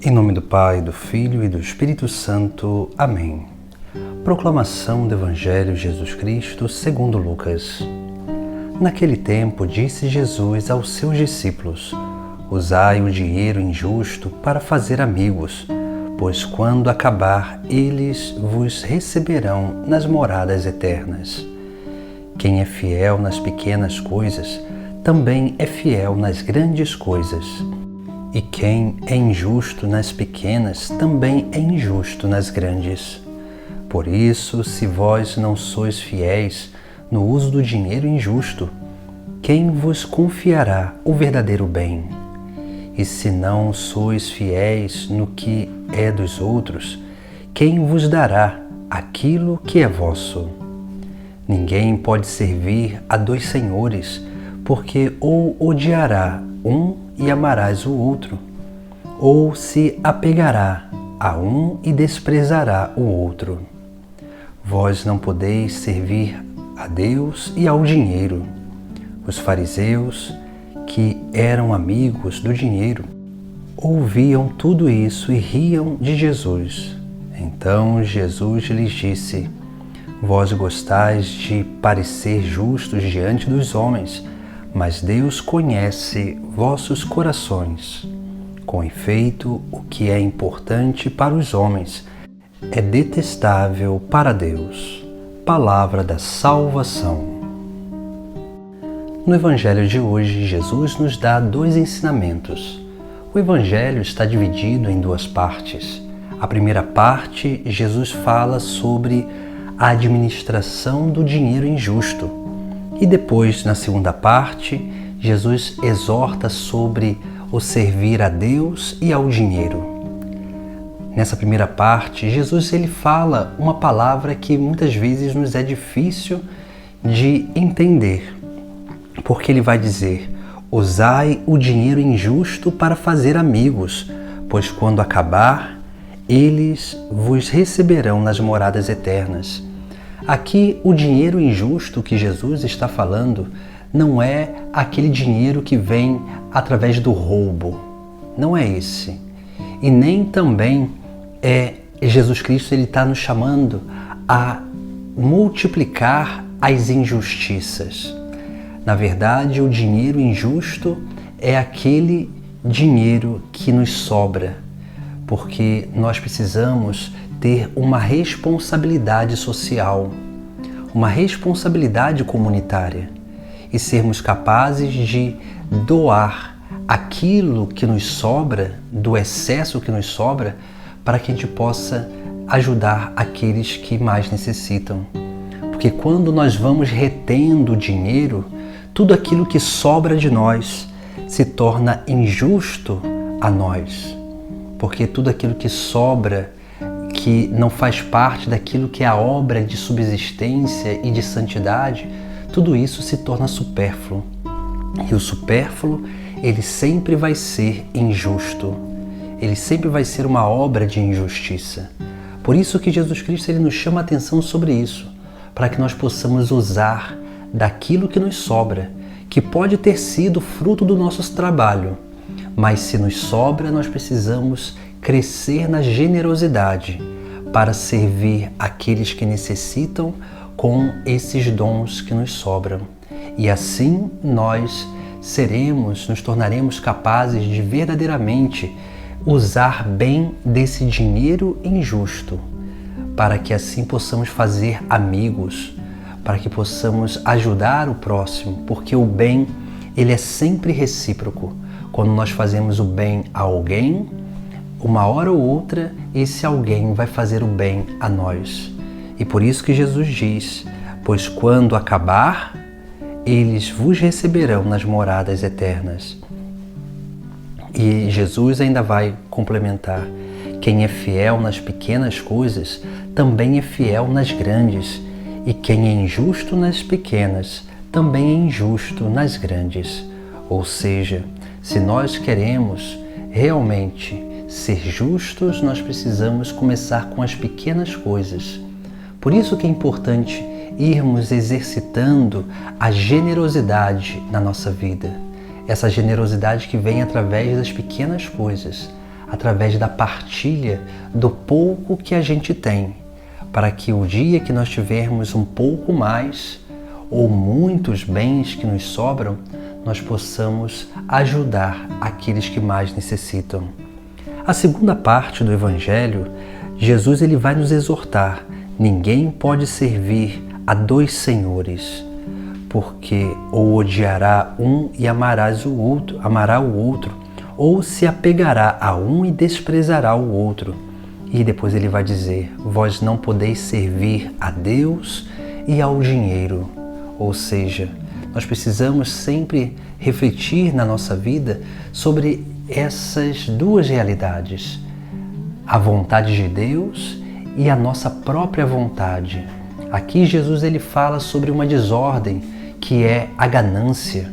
Em nome do Pai, do Filho e do Espírito Santo. Amém. Proclamação do Evangelho de Jesus Cristo segundo Lucas. Naquele tempo disse Jesus aos seus discípulos: usai o dinheiro injusto para fazer amigos, pois quando acabar, eles vos receberão nas moradas eternas. Quem é fiel nas pequenas coisas, também é fiel nas grandes coisas. E quem é injusto nas pequenas, também é injusto nas grandes. Por isso, se vós não sois fiéis no uso do dinheiro injusto, quem vos confiará o verdadeiro bem? E se não sois fiéis no que é dos outros, quem vos dará aquilo que é vosso? Ninguém pode servir a dois senhores, porque ou odiará um e amarás o outro, ou se apegará a um e desprezará o outro. Vós não podeis servir a Deus e ao dinheiro. Os fariseus, que eram amigos do dinheiro, ouviam tudo isso e riam de Jesus. Então Jesus lhes disse: vós gostais de parecer justos diante dos homens, mas Deus conhece vossos corações. Com efeito, o que é importante para os homens é detestável para Deus. Palavra da salvação. No Evangelho de hoje, Jesus nos dá dois ensinamentos. O Evangelho está dividido em duas partes. A primeira parte, Jesus fala sobre a administração do dinheiro injusto. E depois, na segunda parte, Jesus exorta sobre o servir a Deus e ao dinheiro. Nessa primeira parte, Jesus fala uma palavra que muitas vezes nos é difícil de entender, porque ele vai dizer: usai o dinheiro injusto para fazer amigos, pois quando acabar, eles vos receberão nas moradas eternas. Aqui, o dinheiro injusto que Jesus está falando não é aquele dinheiro que vem através do roubo. Não é esse. E nem também Jesus Cristo está nos chamando a multiplicar as injustiças. Na verdade, o dinheiro injusto é aquele dinheiro que nos sobra, porque nós precisamos ter uma responsabilidade social, uma responsabilidade comunitária e sermos capazes de doar aquilo que nos sobra, do excesso que nos sobra, para que a gente possa ajudar aqueles que mais necessitam. Porque quando nós vamos retendo dinheiro, tudo aquilo que sobra de nós se torna injusto a nós. Porque tudo aquilo que sobra, que não faz parte daquilo que é a obra de subsistência e de santidade, tudo isso se torna supérfluo. E o supérfluo, ele sempre vai ser injusto. Ele sempre vai ser uma obra de injustiça. Por isso que Jesus Cristo nos chama a atenção sobre isso, para que nós possamos usar daquilo que nos sobra, que pode ter sido fruto do nosso trabalho, mas se nos sobra, nós precisamos crescer na generosidade para servir aqueles que necessitam com esses dons que nos sobram. E assim nós nos tornaremos capazes de verdadeiramente usar bem desse dinheiro injusto, para que assim possamos fazer amigos, para que possamos ajudar o próximo, porque o bem, ele é sempre recíproco. Quando nós fazemos o bem a alguém, uma hora ou outra, esse alguém vai fazer o bem a nós. E por isso que Jesus diz: pois quando acabar, eles vos receberão nas moradas eternas. E Jesus ainda vai complementar: quem é fiel nas pequenas coisas, também é fiel nas grandes. E quem é injusto nas pequenas, também é injusto nas grandes. Ou seja, se nós queremos realmente ser justos, nós precisamos começar com as pequenas coisas. Por isso que é importante irmos exercitando a generosidade na nossa vida. Essa generosidade que vem através das pequenas coisas. através da partilha do pouco que a gente tem, para que o dia que nós tivermos um pouco mais ou muitos bens que nos sobram, nós possamos ajudar aqueles que mais necessitam. A segunda parte do Evangelho, Jesus ele vai nos exortar: ninguém pode servir a dois senhores, porque ou odiará um e amará o outro, ou se apegará a um e desprezará o outro. E depois ele vai dizer: vós não podeis servir a Deus e ao dinheiro. Ou seja, nós precisamos sempre refletir na nossa vida sobre essas duas realidades, a vontade de Deus e a nossa própria vontade. Aqui Jesus ele fala sobre uma desordem que é a ganância.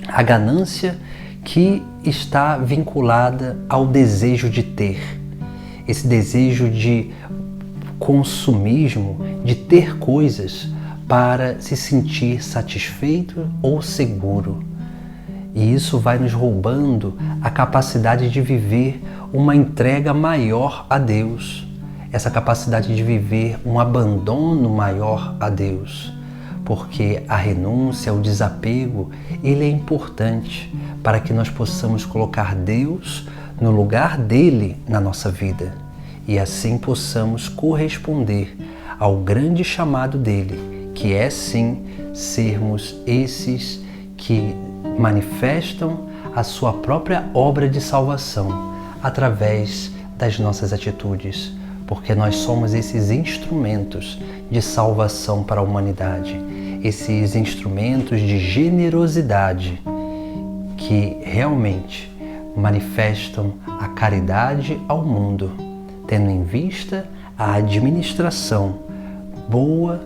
A ganância que está vinculada ao desejo de ter. Esse desejo de consumismo, de ter coisas para se sentir satisfeito ou seguro. E isso vai nos roubando a capacidade de viver uma entrega maior a Deus, essa capacidade de viver um abandono maior a Deus, porque a renúncia, o desapego, ele é importante para que nós possamos colocar Deus no lugar dele na nossa vida e assim possamos corresponder ao grande chamado dele, que é sim sermos esses que manifestam a sua própria obra de salvação através das nossas atitudes, porque nós somos esses instrumentos de salvação para a humanidade, esses instrumentos de generosidade que realmente manifestam a caridade ao mundo, tendo em vista a administração boa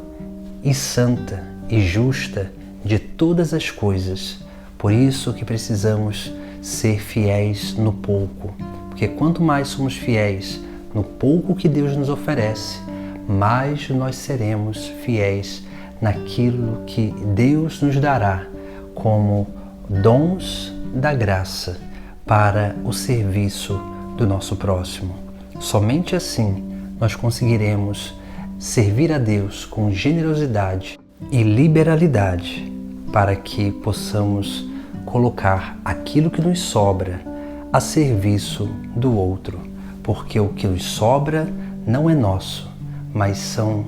e santa e justa de todas as coisas. Por isso que precisamos ser fiéis no pouco, porque quanto mais somos fiéis no pouco que Deus nos oferece, mais nós seremos fiéis naquilo que Deus nos dará como dons da graça para o serviço do nosso próximo. Somente assim nós conseguiremos servir a Deus com generosidade e liberalidade, para que possamos colocar aquilo que nos sobra a serviço do outro, porque o que nos sobra não é nosso, mas são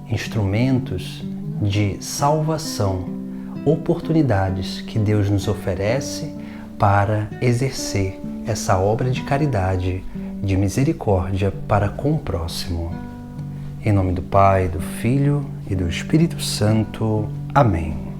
instrumentos de salvação, oportunidades que Deus nos oferece para exercer essa obra de caridade, de misericórdia para com o próximo. Em nome do Pai, do Filho e do Espírito Santo. Amém.